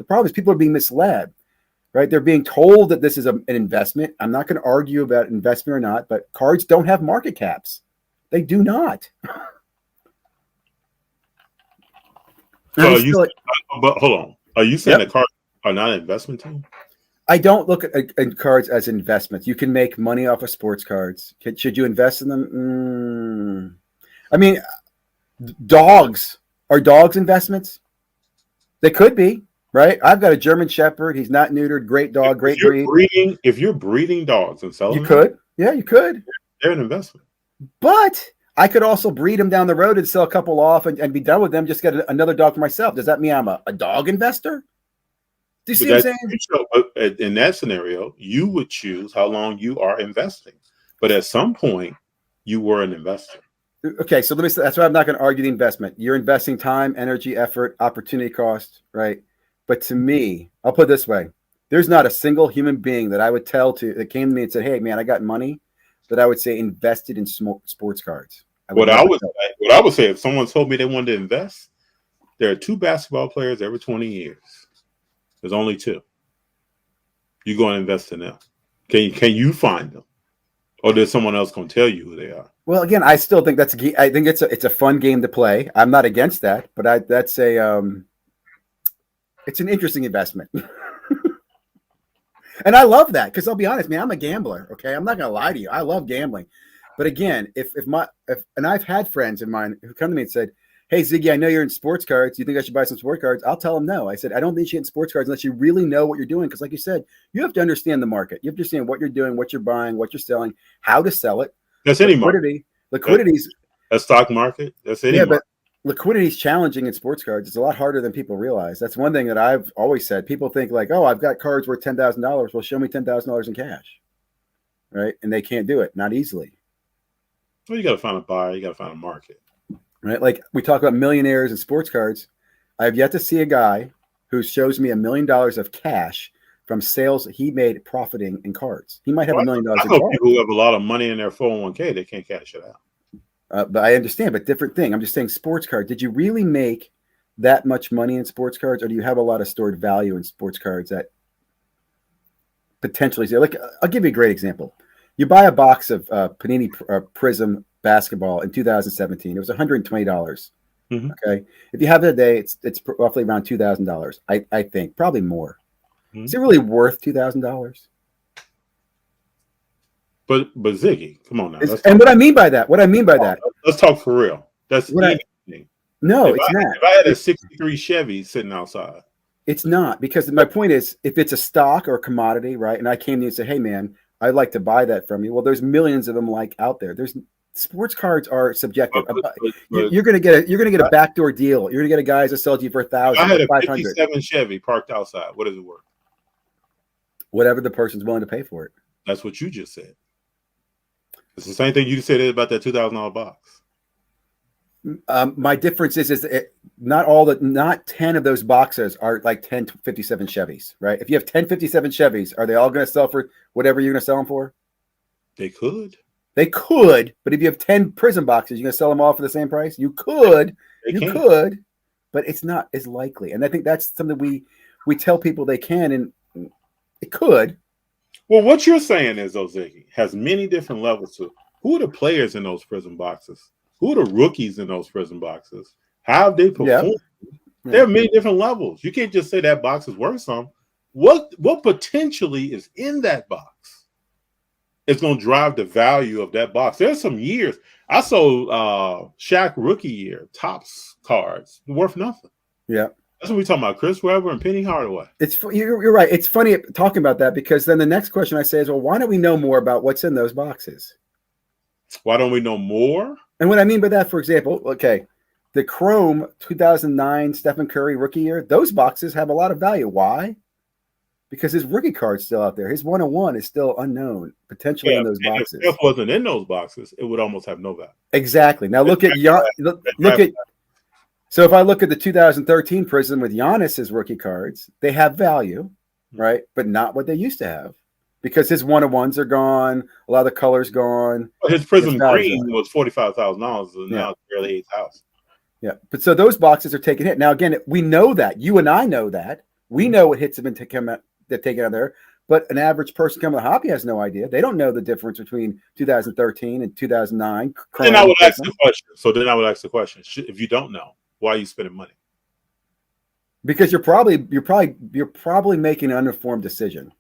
The problem is people are being misled, right? They're being told that this is an investment. I'm not going to argue about investment or not, but cards don't have market caps. They do not. So but hold on. Are you saying that cards are not an investment team? I don't look at cards as investments. You can make money off of sports cards. Should you invest in them? I mean, dogs. Are dogs investments? They could be, right? I've got a German Shepherd. He's not neutered. Great dog, great breed. If you're breeding dogs and selling them, you could. Yeah, you could. They're an investment. But I could also breed them down the road and sell a couple off and be done with them. Just get another dog for myself. Does that mean I'm a dog investor? Do you see what I'm saying? In that scenario, you would choose how long you are investing. But at some point, you were an investor. Okay, so that's why I'm not going to argue the investment. You're investing time, energy, effort, opportunity cost, right? But to me, I'll put it this way. There's not a single human being that I would tell that came to me and said, hey, man, I got money, that I would say invested in sports cards. What I would say if someone told me they wanted to invest, there are 2 basketball players every 20 years. There's only 2. You go and invest in them. Can you find them, or there's someone else going to tell you who they are? Well, again, I still think I think it's a fun game to play. I'm not against that, but it's an interesting investment, and I love that because I'll be honest, man, I'm a gambler. Okay, I'm not going to lie to you. I love gambling, but again, and I've had friends of mine who come to me and said, hey, Ziggy, I know you're in sports cards. Do you think I should buy some sports cards? I'll tell them no. I said, I don't think you should get in sports cards unless you really know what you're doing. Because like you said, you have to understand the market. You have to understand what you're doing, what you're buying, what you're selling, how to sell it. That's any market. Liquidity's a stock market. That's any market. But liquidity is challenging in sports cards. It's a lot harder than people realize. That's one thing that I've always said. People think like, oh, I've got cards worth $10,000. Well, show me $10,000 in cash. Right? And they can't do it. Not easily. Well, you got to find a buyer. You got to find a market. Right, like we talk about millionaires and sports cards. I have yet to see a guy who shows me $1 million of cash from sales that he made profiting in cards. He might have $1 million in cards. People who have a lot of money in their 401k, they can't cash it out. But I understand, but different thing. I'm just saying sports cards. Did you really make that much money in sports cards, or do you have a lot of stored value in sports cards that potentially, like, I'll give you a great example. You buy a box of Panini Prism basketball in 2017. It was $120. Mm-hmm. Okay, if you have it today, it's roughly around $2,000. I think probably more. Mm-hmm. Is it really worth $2,000? But Ziggy, come on now. And what I mean by that, let's talk for real. That's no, it's not. If I had a '63 Chevy sitting outside, it's not, because my point is, if it's a stock or a commodity, right? And I came to you and said, hey man, I'd like to buy that from you. Well, there's millions of them like out there. Sports cards are subjective. You're gonna get a backdoor deal. You're gonna get a guy that sells you for $1,000. I had a '57 Chevy parked outside. What is it worth? Whatever the person's willing to pay for it. That's what you just said. It's the same thing you said about that $2,000 box. My difference is not 10 of those boxes are like 10 57 Chevys, right? If you have 10 57 Chevys, are they all going to sell for whatever you're going to sell them for? They could, but if you have 10 Prism boxes, you're going to sell them all for the same price? You could, but it's not as likely. And I think that's something we tell people they can, and it could. Well, what you're saying is, Ziggy, has many different levels to it. Who are the players in those Prism boxes? Who are the rookies in those Prism boxes? How have they performed? Yeah. There are many different levels. You can't just say that box is worth some. What potentially is in that box? It's going to drive the value of that box. There's some years. I sold Shaq rookie year Topps cards worth nothing. Yeah. That's what we're talking about, Chris Webber and Penny Hardaway. You're right. It's funny talking about that, because then the next question I say is, well, why don't we know more about what's in those boxes? Why don't we know more? And what I mean by that, for example, okay, the Chrome 2009 Stephen Curry rookie year, those boxes have a lot of value. Why? Because his rookie card's still out there. His 101 is still unknown, potentially in those boxes. If it wasn't in those boxes, it would almost have no value. Exactly. Now look at. So if I look at the 2013 Prism with Giannis's rookie cards, they have value, right? But not what they used to have, because his 101s are gone. A lot of the colors gone. Well, his Prism green was $45,000, and now it's barely $8,000. Yeah, but so those boxes are taking hit. Now again, we know that. You and I know that. We know what hits have been taken out of there, but an average person coming to the hobby has no idea. They don't know the difference between 2013 and 2009. Then I would ask the question. So then I would ask the question: if you don't know, why are you spending money? Because you're probably making an uninformed decision.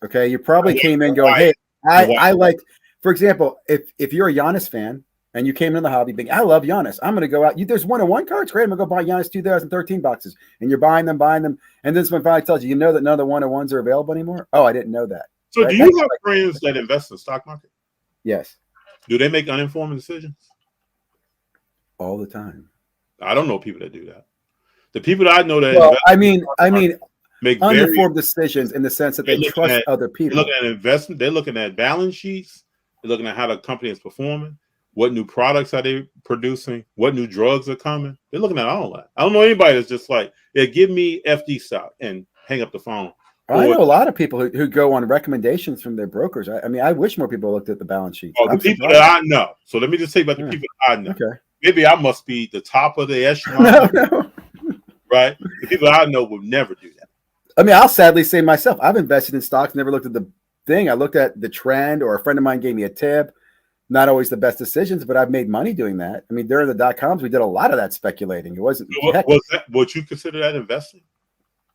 Okay, you probably came in going, "Hey, I like." For example, if you're a Giannis fan and you came into the hobby thinking, "I love Giannis. I'm going to go out. There's 1-on-1 cards. Great. I'm going to go buy Giannis 2013 boxes." And you're buying them, and then someone finally tells you, that none of the 1-on-1s are available anymore. Oh, I didn't know that. So, do you have friends that invest in the stock market? Yes. Do they make uninformed decisions? All the time. I don't know people that do that. The people that I know that make uninformed decisions in the sense that they trust other people. They're looking at investment. They're looking at balance sheets. They're looking at how the company is performing. What new products are they producing? What new drugs are coming? They're looking at all that. I don't know anybody that's just like, yeah, give me FD stock and hang up the phone. I know a lot of people who go on recommendations from their brokers. I wish more people looked at the balance sheets. Oh, the people that I know. So let me just say about the people that I know. Okay. Maybe I must be the top of the echelon. No. Right? The people I know would never do that. I'll sadly say myself, I've invested in stocks, never looked at the thing. I looked at the trend, or a friend of mine gave me a tip. Not always the best decisions, but I've made money doing that. During the .coms, we did a lot of that speculating. It wasn't. Would you consider that investing?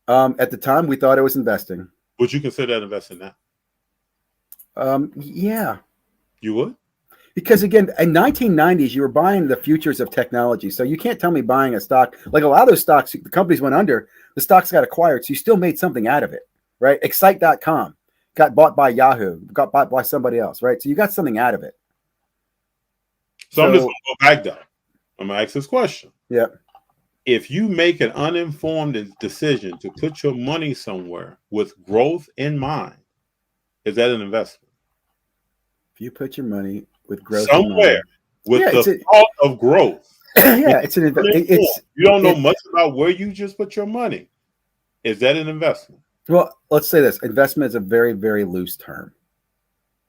At the time, we thought it was investing. Would you consider that investing now? Yeah. You would? Because again, in 1990s, you were buying the futures of technology. So you can't tell me buying a stock, like a lot of those stocks, the companies went under, the stocks got acquired. So you still made something out of it, right? Excite.com got bought by Yahoo, got bought by somebody else, right? So you got something out of it. So I'm just going to go back though. I'm going to ask this question. Yeah. If you make an uninformed decision to put your money somewhere with growth in mind, is that an investment? If you put your money with growth somewhere with the thought of growth. Yeah, it's an investment. You don't know much about where you just put your money. Is that an investment? Well, let's say this. Investment is a very, very loose term.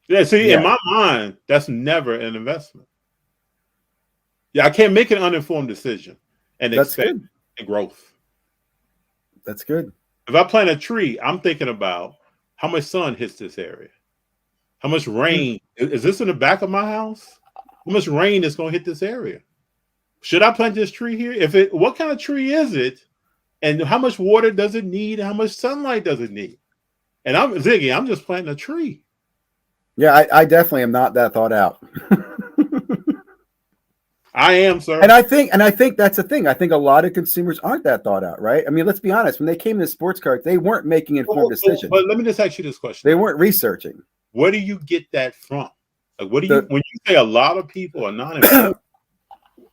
Yeah, see, in my mind, that's never an investment. Yeah, I can't make an uninformed decision and expect growth. That's good. If I plant a tree, I'm thinking about how much sun hits this area. How much rain? Is this in the back of my house? How much rain is going to hit this area? Should I plant this tree here? What kind of tree is it? And how much water does it need? And how much sunlight does it need? And I'm Ziggy, I'm just planting a tree. Yeah, I definitely am not that thought out. I am, sir. And I think that's the thing. I think a lot of consumers aren't that thought out, right? Let's be honest. When they came to sports cards, they weren't making informed decisions. But let me just ask you this question. They weren't researching. Where do you get that from? Like, when you say a lot of people are not informed,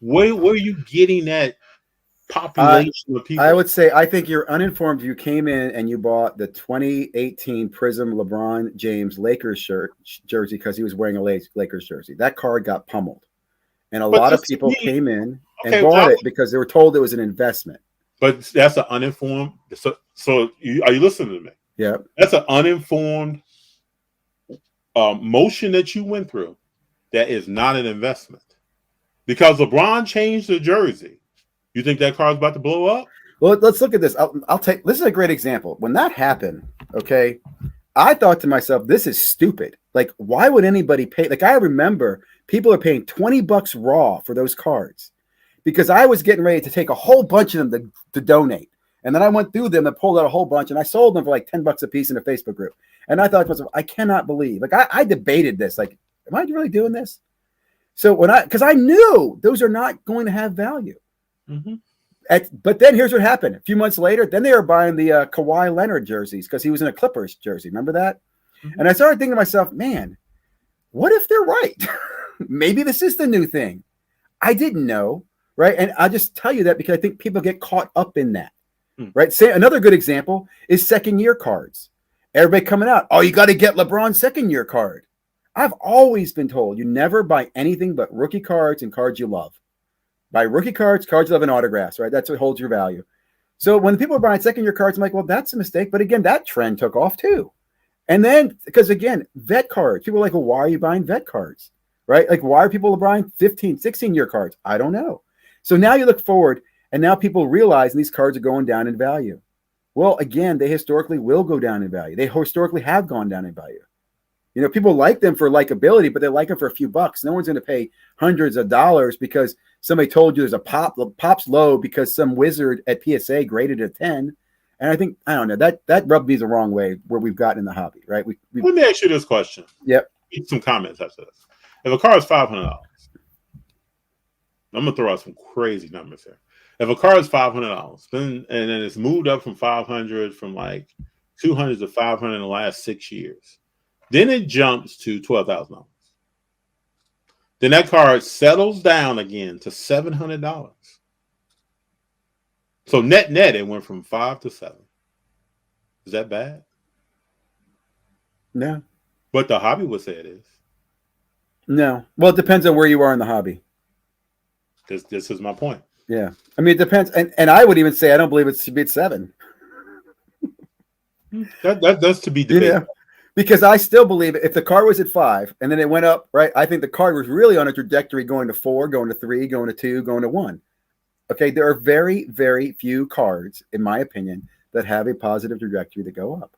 where are you getting that population of people? I would say I think you're uninformed. You came in and you bought the 2018 Prism LeBron James Lakers jersey because he was wearing a Lakers jersey. That card got pummeled. And a lot of people came in and bought it because they were told it was an investment. But that's an uninformed. So are you listening to me? Yeah. That's an uninformed motion that you went through. That is not an investment. Because LeBron changed the jersey. You think that card's about to blow up? Well, let's look at this. This is a great example. When that happened, okay, I thought to myself, this is stupid. Like, why would anybody pay? Like, I remember people are paying $20 raw for those cards because I was getting ready to take a whole bunch of them to donate. And then I went through them and pulled out a whole bunch and I sold them for like $10 a piece in a Facebook group. And I thought to myself, I cannot believe, like, I debated this. Like, am I really doing this? So because I knew those are not going to have value. Mm-hmm. But then here's what happened. A few months later, then they were buying the Kawhi Leonard jerseys because he was in a Clippers jersey. Remember that? Mm-hmm. And I started thinking to myself, man, what if they're right? Maybe this is the new thing. I didn't know, right? And I just tell you that because I think people get caught up in that, right? Say another good example is second-year cards. Everybody coming out, oh, you got to get LeBron's second-year card. I've always been told you never buy anything but rookie cards and cards you love. Buy rookie cards you love, and autographs, right? That's what holds your value. So when people are buying second-year cards, I'm like, well, that's a mistake. But again, that trend took off too. And then, because again, vet cards, people are like, well, why are you buying vet cards, right? Like, why are people buying 15, 16-year cards? I don't know. So now you look forward, and now people realize these cards are going down in value. Well, again, they historically will go down in value. They historically have gone down in value. You know, people like them for likability, but they like them for a few bucks. No one's going to pay hundreds of dollars because somebody told you there's a pop's low because some wizard at PSA graded a 10. And I think, I don't know, that rubbed me the wrong way where we've gotten in the hobby, right? Let me ask you this question. Yep. Get some comments after this. If a car is $500, I'm going to throw out some crazy numbers here. If a car is $500, and then it's moved up from 500, from like 200 to 500 in the last 6 years, then it jumps to $12,000. Then that car settles down again to $700. So net, it went from 5 to 7. Is that bad? No. But the hobby would say it is. No. Well, it depends on where you are in the hobby. This is my point. Yeah. I mean, it depends. And I would even say I don't believe it should be at 7. That's to be debated. You know? Because I still believe if the car was at 5 and then it went up, right? I think the car was really on a trajectory going to 4, going to 3, going to 2, going to 1. Okay, there are very, very few cards, in my opinion, that have a positive trajectory to go up.